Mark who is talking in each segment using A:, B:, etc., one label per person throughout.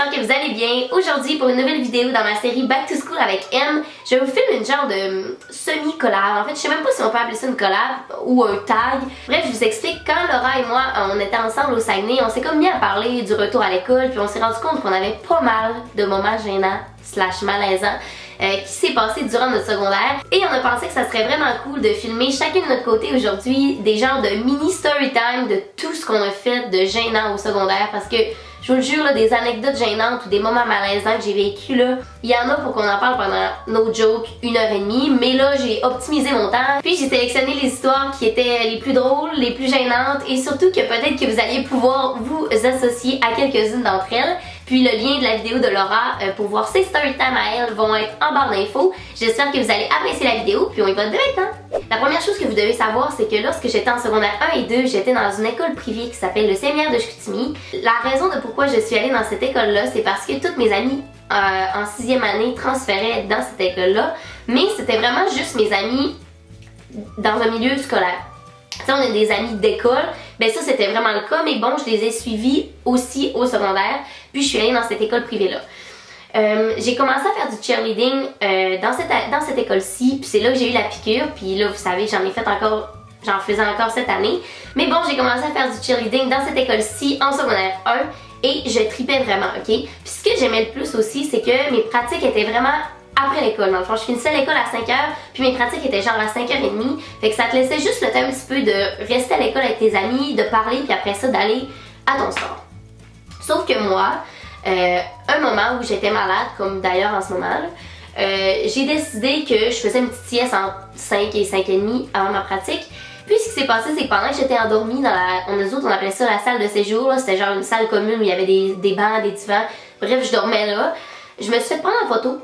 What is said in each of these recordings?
A: j'espère que vous allez bien. Aujourd'hui, pour une nouvelle vidéo dans ma série Back to School avec M, je vais vous filmer une genre de semi-collab. En fait, je sais même pas si on peut appeler ça une collab ou un tag. Bref, je vous explique, quand Laura et moi, on était ensemble au Saguenay, on s'est comme mis à parler du retour à l'école, puis on s'est rendu compte qu'on avait pas mal de moments gênants / malaisants qui s'est passé durant notre secondaire, et on a pensé que ça serait vraiment cool de filmer chacune de notre côté aujourd'hui des genres de mini story time de tout ce qu'on a fait de gênant au secondaire, parce que je vous le jure, là, des anecdotes gênantes ou des moments malaisants que j'ai vécu là, il y en a pour qu'on en parle pendant, no joke, 1h30, mais là j'ai optimisé mon temps, puis j'ai sélectionné les histoires qui étaient les plus drôles, les plus gênantes, et surtout que peut-être que vous alliez pouvoir vous associer à quelques-unes d'entre elles. Puis le lien de la vidéo de Laura pour voir ses story time à elle vont être en barre d'infos. J'espère que vous allez apprécier la vidéo, puis on y va directement. La première chose que vous devez savoir, c'est que lorsque j'étais en secondaire 1 et 2, j'étais dans une école privée qui s'appelle le Séminaire de Chicoutimi. La raison de pourquoi je suis allée dans cette école-là, c'est parce que toutes mes amies en 6e année transféraient dans cette école-là, mais c'était vraiment juste mes amies dans un milieu scolaire. T'sais, on a des amis d'école, ben ça c'était vraiment le cas, mais bon, je les ai suivis aussi au secondaire, puis je suis allée dans cette école privée-là. J'ai commencé à faire du cheerleading dans cette école-ci, puis c'est là que j'ai eu la piqûre, puis là, vous savez, j'en faisais encore cette année. Mais bon, j'ai commencé à faire du cheerleading dans cette école-ci en secondaire 1, et je tripais vraiment, ok? Puis ce que j'aimais le plus aussi, c'est que mes pratiques étaient vraiment après l'école. Dans le fond, je finissais l'école à 5h, puis mes pratiques étaient genre à 5h30. Fait que ça te laissait juste le temps un petit peu de rester à l'école avec tes amis, de parler, puis après ça, d'aller à ton sport. Sauf que moi, un moment où j'étais malade, comme d'ailleurs en ce moment, j'ai décidé que je faisais une petite sieste entre 5 et 5h30 avant ma pratique. Puis ce qui s'est passé, c'est que pendant que j'étais endormie dans nous autres, on appelait ça la salle de séjour. C'était genre une salle commune où il y avait des bancs, des divans. Bref, je dormais là. Je me suis fait prendre en photo.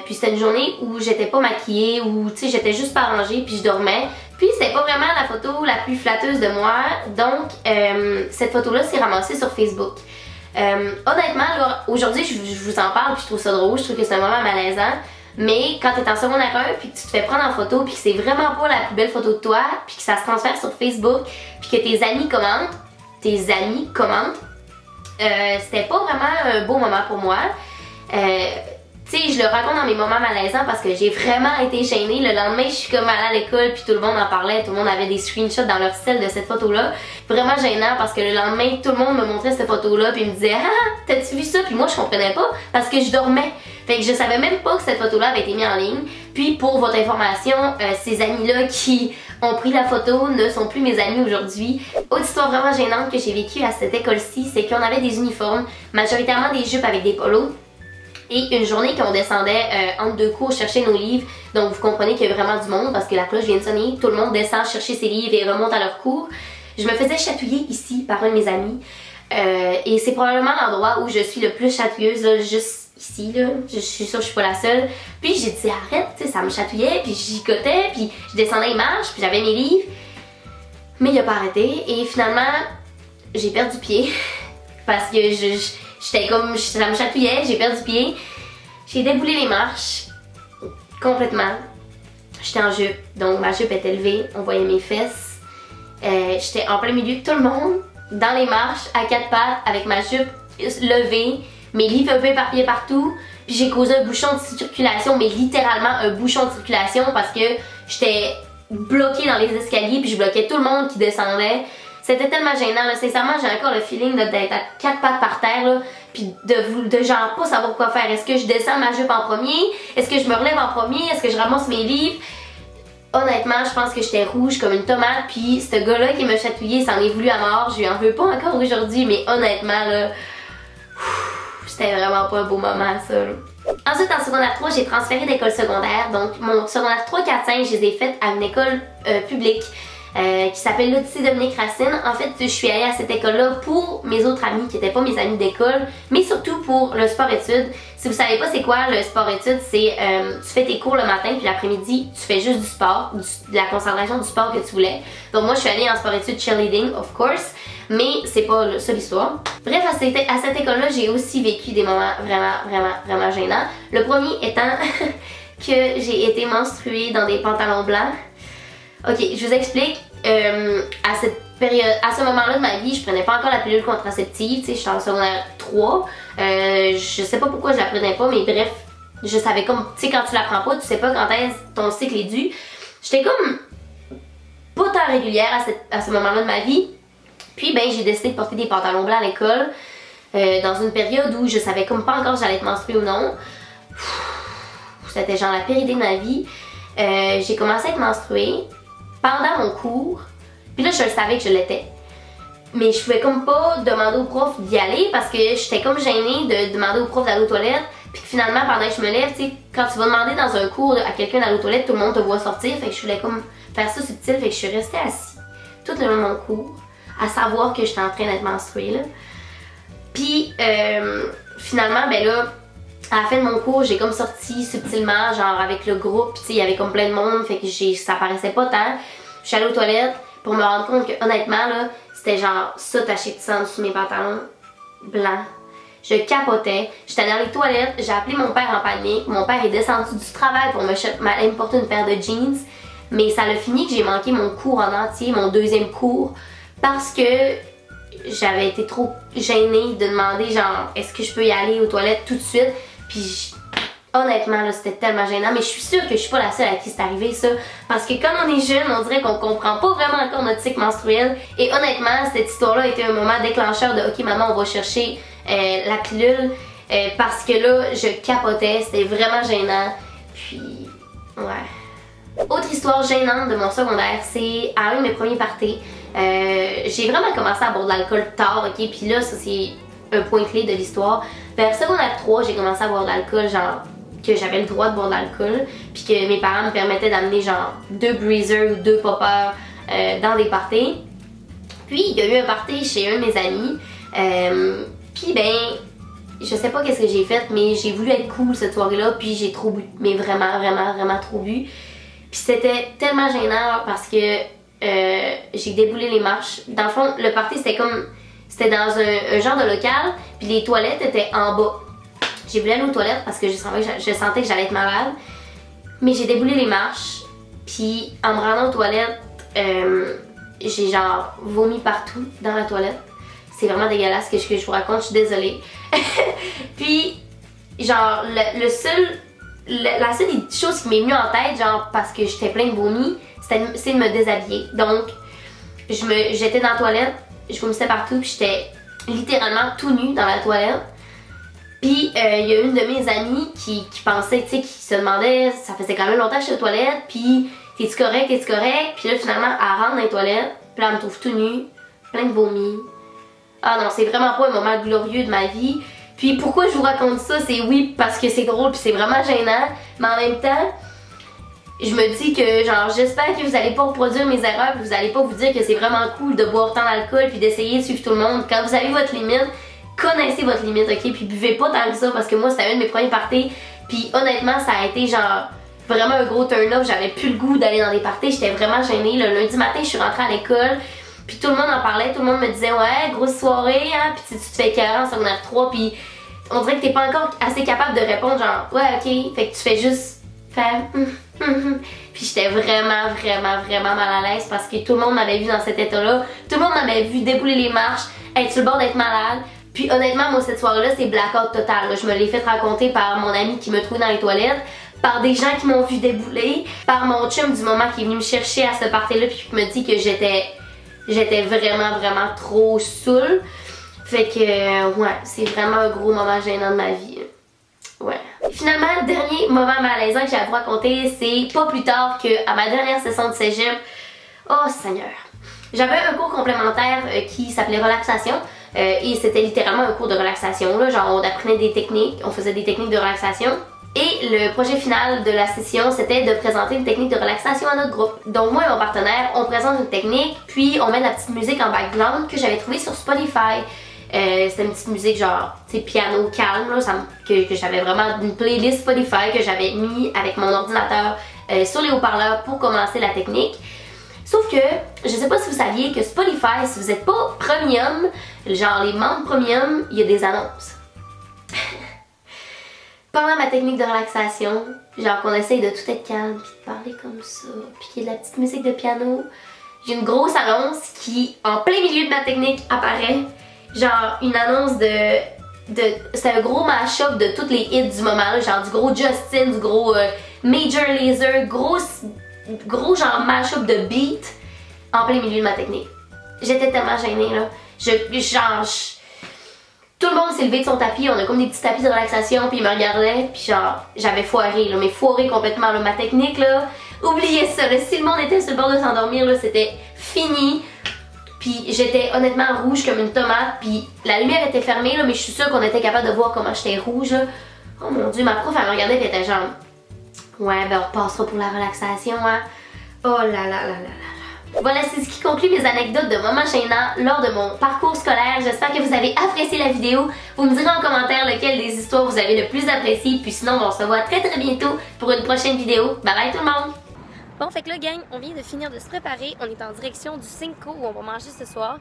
A: Puis c'était une journée où j'étais pas maquillée, où tu sais j'étais juste pas rangée, puis je dormais. Puis c'était pas vraiment la photo la plus flatteuse de moi, donc cette photo-là s'est ramassée sur Facebook. Honnêtement, là, aujourd'hui je vous en parle, puis je trouve ça drôle, je trouve que c'est un moment malaisant. Mais quand t'es en secondaire 1, puis que tu te fais prendre en photo, puis que c'est vraiment pas la plus belle photo de toi, puis que ça se transfère sur Facebook, puis que tes amis commentent, c'était pas vraiment un beau moment pour moi. Tu sais, je le raconte dans mes moments malaisants parce que j'ai vraiment été gênée. Le lendemain, je suis comme allée à l'école, puis tout le monde en parlait, tout le monde avait des screenshots dans leur style de cette photo-là. Vraiment gênant parce que le lendemain, tout le monde me montrait cette photo-là, puis me disait « Ah, t'as-tu vu ça? » Puis moi, je comprenais pas parce que je dormais. Fait que je savais même pas que cette photo-là avait été mise en ligne. Puis pour votre information, ces amis-là qui ont pris la photo ne sont plus mes amis aujourd'hui. Autre histoire vraiment gênante que j'ai vécue à cette école-ci, c'est qu'on avait des uniformes, majoritairement des jupes avec des polos. Et une journée qu'on descendait entre deux cours chercher nos livres, donc vous comprenez qu'il y a vraiment du monde parce que la cloche vient de sonner, tout le monde descend chercher ses livres et remonte à leur cours. Je me faisais chatouiller ici par un de mes amis, et c'est probablement l'endroit où je suis le plus chatouilleuse, là, juste ici, là. Je suis sûre que je suis pas la seule. Puis j'ai dit arrête, tu sais, ça me chatouillait, puis je gigotais, puis je descendais les marches, puis j'avais mes livres. Mais il a pas arrêté, et finalement, j'ai perdu pied parce que j'étais comme, ça me chatouillait, j'ai perdu pied. J'ai déboulé les marches complètement. J'étais en jupe, donc ma jupe était levée, on voyait mes fesses. J'étais en plein milieu de tout le monde, dans les marches, à quatre pattes, avec ma jupe levée, mes livres un peu éparpillés partout. Puis j'ai causé un bouchon de circulation, mais littéralement un bouchon de circulation parce que j'étais bloquée dans les escaliers, puis je bloquais tout le monde qui descendait. C'était tellement gênant, là. Sincèrement, j'ai encore le feeling d'être à quatre pattes par terre, là, puis de genre pas savoir quoi faire. Est-ce que je descends ma jupe en premier? Est-ce que je me relève en premier? Est-ce que je ramasse mes livres? Honnêtement, je pense que j'étais rouge comme une tomate, puis ce gars-là qui m'a chatouillé, s'en est voulu à mort. Je lui en veux pas encore aujourd'hui, mais honnêtement, là, c'était vraiment pas un beau moment, ça, là. Ensuite, en secondaire 3, j'ai transféré d'école secondaire. Donc, mon secondaire 3, 4, 5, je les ai faites à une école publique. Qui s'appelle l'Odyssée Dominique Racine. En fait, je suis allée à cette école-là pour mes autres amis qui n'étaient pas mes amis d'école, mais surtout pour le sport-études. Si vous savez pas c'est quoi le sport-études, c'est tu fais tes cours le matin, puis l'après-midi, tu fais juste du sport, de la concentration du sport que tu voulais. Donc moi, je suis allée en sport-études cheerleading, of course, mais c'est pas ça l'histoire. Bref, à cette école-là, j'ai aussi vécu des moments vraiment gênants. Le premier étant que j'ai été menstruée dans des pantalons blancs. Ok, je vous explique. À à ce moment-là de ma vie, je prenais pas encore la pilule contraceptive, tu sais, j'étais en secondaire 3. Je sais pas pourquoi je la prenais pas, mais bref, je savais comme, tu sais, quand tu la prends pas, tu sais pas quand est-ce ton cycle est dû. J'étais comme pas tant régulière à ce moment-là de ma vie. Puis ben j'ai décidé de porter des pantalons blancs à l'école dans une période où je savais comme pas encore si j'allais être menstruée ou non. C'était genre la pire idée de ma vie. J'ai commencé à être menstruée pendant mon cours. Puis là je le savais que je l'étais. Mais je pouvais comme pas demander au prof d'y aller parce que j'étais comme gênée de demander au prof d'aller aux toilettes. Puis finalement pendant que je me lève, tu sais, quand tu vas demander dans un cours à quelqu'un d'aller aux toilettes, tout le monde te voit sortir. Fait que je voulais comme faire ça subtil, fait que je suis restée assise tout le long de mon cours à savoir que j'étais en train d'être menstruée là. Puis finalement ben là à la fin de mon cours j'ai comme sorti subtilement genre avec le groupe, tu sais il y avait comme plein de monde fait que ça paraissait pas tant. Je suis allée aux toilettes pour me rendre compte que honnêtement là c'était genre ça taché de sang sous mes pantalons blancs. Je capotais, j'étais dans les toilettes, j'ai appelé mon père en panique, mon père est descendu du travail pour me porter une paire de jeans. Mais ça l'a fini que j'ai manqué mon cours en entier, mon deuxième cours, parce que j'avais été trop gênée de demander genre est-ce que je peux y aller aux toilettes tout de suite. Puis honnêtement là c'était tellement gênant, mais je suis sûre que je suis pas la seule à qui c'est arrivé ça. Parce que quand on est jeune, on dirait qu'on comprend pas vraiment encore notre cycle menstruel. Et honnêtement, cette histoire-là était un moment déclencheur de ok maman on va chercher la pilule. Parce que là je capotais, c'était vraiment gênant. Puis ouais. Autre histoire gênante de mon secondaire, c'est à un de mes premiers parties. J'ai vraiment commencé à boire de l'alcool tard, ok? Puis là, ça c'est un point clé de l'histoire. Vers secondaire 3, j'ai commencé à boire de l'alcool, genre que j'avais le droit de boire de l'alcool. Puis que mes parents me permettaient d'amener genre 2 breezers ou 2 poppers dans des parties. Puis il y a eu un party chez un de mes amis. Puis ben, je sais pas qu'est-ce que j'ai fait, mais j'ai voulu être cool cette soirée-là. Puis j'ai trop bu. Mais vraiment, vraiment, vraiment trop bu. Puis c'était tellement gênant parce que j'ai déboulé les marches. Dans le fond, le party c'était dans un genre de local, puis les toilettes étaient en bas. J'ai voulu aller aux toilettes parce que je sentais que j'allais être malade. Mais j'ai déboulé les marches, puis en me rendant aux toilettes, j'ai genre vomi partout dans la toilette. C'est vraiment dégueulasse ce que je vous raconte, je suis désolée. Puis genre la seule chose qui m'est venue en tête, genre parce que j'étais plein de vomi, c'est de me déshabiller. Donc, j'étais dans la toilette, je vomissais partout, puis j'étais littéralement tout nue dans la toilette. Puis, il y a une de mes amies qui pensait, tu sais, qui se demandait, ça faisait quand même longtemps que j'étais aux toilettes, puis t'es-tu correct, t'es-tu correct? Puis là, finalement, elle rentre dans les toilettes, puis là, elle me trouve tout nue, plein de vomi. Ah non, c'est vraiment pas un moment glorieux de ma vie. Puis pourquoi je vous raconte ça, c'est oui parce que c'est drôle puis c'est vraiment gênant, mais en même temps, je me dis que genre j'espère que vous allez pas reproduire mes erreurs puis vous allez pas vous dire que c'est vraiment cool de boire tant d'alcool puis d'essayer de suivre tout le monde. Quand vous avez votre limite, connaissez votre limite, ok? Puis buvez pas tant que ça parce que moi c'était un de mes premiers parties puis honnêtement ça a été genre vraiment un gros turn-up, j'avais plus le goût d'aller dans des parties, j'étais vraiment gênée. Le lundi matin je suis rentrée à l'école. Puis tout le monde en parlait, tout le monde me disait ouais, grosse soirée, hein, puis tu te fais écœurer en secondaire 3, puis on dirait que t'es pas encore assez capable de répondre genre ouais ok, fait que tu fais juste faire puis j'étais vraiment vraiment vraiment mal à l'aise parce que tout le monde m'avait vu dans cet état-là, tout le monde m'avait vu débouler les marches, être sur le bord d'être malade. Puis honnêtement moi cette soirée-là c'est blackout total, là. Je me l'ai fait raconter par mon ami qui me trouvait dans les toilettes, par des gens qui m'ont vu débouler, par mon chum du moment qui est venu me chercher à ce party-là puis qui me dit que j'étais vraiment vraiment trop saoule. Fait que ouais, c'est vraiment un gros moment gênant de ma vie. Ouais. Finalement, dernier moment malaisant que j'ai à vous raconter, c'est pas plus tard qu'à ma dernière session de cégep. Oh Seigneur. J'avais un cours complémentaire qui s'appelait relaxation. Et c'était littéralement un cours de relaxation. Là, genre on apprenait des techniques, on faisait des techniques de relaxation. Et le projet final de la session, c'était de présenter une technique de relaxation à notre groupe. Donc moi et mon partenaire, on présente une technique, puis on met de la petite musique en background que j'avais trouvée sur Spotify. C'était une petite musique genre, tu sais, piano calme, là, que j'avais vraiment une playlist Spotify que j'avais mis avec mon ordinateur sur les haut-parleurs pour commencer la technique. Sauf que, je sais pas si vous saviez que Spotify, si vous n'êtes pas premium, genre les membres premium, il y a des annonces. Pendant ma technique de relaxation, genre qu'on essaye de tout être calme, puis de parler comme ça, puis qu'il y ait de la petite musique de piano, j'ai une grosse annonce qui, en plein milieu de ma technique, apparaît. Genre une annonce c'était un gros mash-up de toutes les hits du moment, là, genre du gros Justin, du gros Major Lazer, gros genre mash-up de beat en plein milieu de ma technique. J'étais tellement gênée là. Tout le monde s'est levé de son tapis, on a comme des petits tapis de relaxation, puis ils me regardaient, puis genre, j'avais foiré, là, mais foiré complètement, là, ma technique, là, oubliez ça, là, si le monde était sur le bord de s'endormir, là, c'était fini, puis j'étais honnêtement rouge comme une tomate, puis la lumière était fermée, là, mais je suis sûre qu'on était capable de voir comment j'étais rouge, là. Oh mon dieu, ma prof, elle me regardait, puis elle était genre, ouais, ben on repassera pour la relaxation, hein. Oh là là là là là. Voilà, c'est ce qui conclut mes anecdotes de moments gênants lors de mon parcours scolaire. J'espère que vous avez apprécié la vidéo. Vous me direz en commentaire lequel des histoires vous avez le plus apprécié. Puis sinon, on se voit très bientôt pour une prochaine vidéo. Bye bye tout le monde!
B: Bon, fait que là, gang, on vient de finir de se préparer. On est en direction du Cinco où on va manger ce soir.